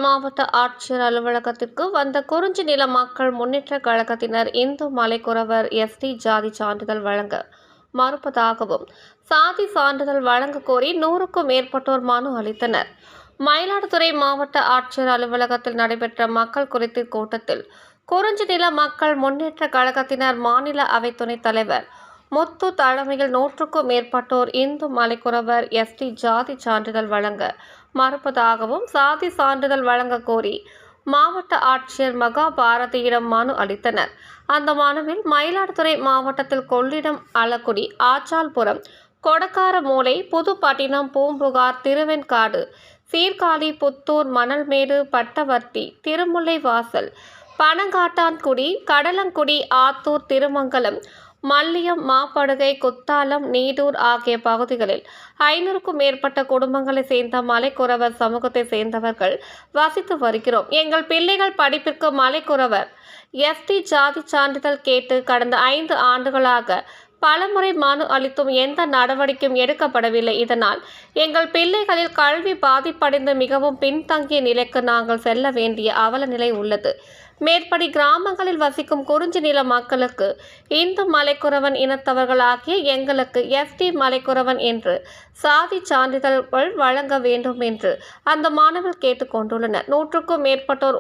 மாவட்ட ஆட்சியர் அலுவலகத்திற்கு வந்த குறிஞ்சி நில மக்கள் முன்னேற்ற கழகத்தினர் இந்து மலைக்குறவர் எஸ்டி ஜாதி சான்றிதழ் வழங்க மறுப்பதாகவும் சாதி சான்றிதழ் வழங்க கோரி 100க்கும் மேற்பட்டோர் மனு அளித்தனர். மயிலாடுதுறை மாவட்ட ஆட்சியர் அலுவலகத்தில் நடைபெற்ற மக்கள் குறைதீர் கூட்டத்தில் குறிஞ்சி நில மக்கள் முன்னேற்ற கழகத்தினர் மாநில அவை துணைத் தலைவர் முத்து தலைமையில் 100க்கும் மேற்பட்டோர் இந்து மலைக்குறவர் எஸ்டி ஜாதி சான்றிதழ் வழங்க மறுப்பதாகவும் சாதி சான்றிதழ் வழங்க கோரி மாவட்ட ஆட்சியர் மகாபாரதியிடம் மனு அளித்தனர். அந்த மனுவில் மயிலாடுதுறை மாவட்டத்தில் கொள்ளிடம், அலக்குடி, ஆச்சால்புரம், கொடக்காரமூலை, புதுப்பட்டினம், பூம்புகார், திருவெண்காடு, சீர்காழி, புத்தூர், மணல்மேடு, பட்டவர்த்தி, திருமுல்லைவாசல், பனங்காட்டான்குடி, கடலங்குடி, ஆத்தூர், திருமங்கலம், மல்லியம், மாப்படுகை, குத்தாலம், நீடூர் ஆகிய பகுதிகளில் 500க்கும் மேற்பட்ட குடும்பங்களை சேர்ந்த மலைக்குறவர் சமூகத்தை சேர்ந்தவர்கள் வசித்து வருகிறோம். எங்கள் பிள்ளைகள் படிப்பிற்கு மலைக்குறவர் எஸ்டி ஜாதி சான்றிதழ் கேட்டு கடந்த 5 ஆண்டுகளாக பலமுறை மனு அளித்தும் எந்த நடவடிக்கையும் எடுக்கப்படவில்லை. இதனால் எங்கள் பிள்ளைகளில் கல்வி பாதிப்படைந்து மிகவும் பின்தங்கிய நிலைக்கு நாங்கள் செல்ல வேண்டிய அவல நிலை உள்ளது. மேற்படி கிராமங்களில் வசிக்கும் குறிஞ்சி நில மக்களுக்கு இந்து மலைக்குறவன் இனத்தவர்கள் ஆகிய எங்களுக்கு எஸ்டி மலைக்குறவன் என்று சாதி சான்றிதழ்கள் வழங்க வேண்டும் என்று அந்த மாணவர்கள் கேட்டுக் கொண்டுள்ளனர். 100க்கும் மேற்பட்டோர்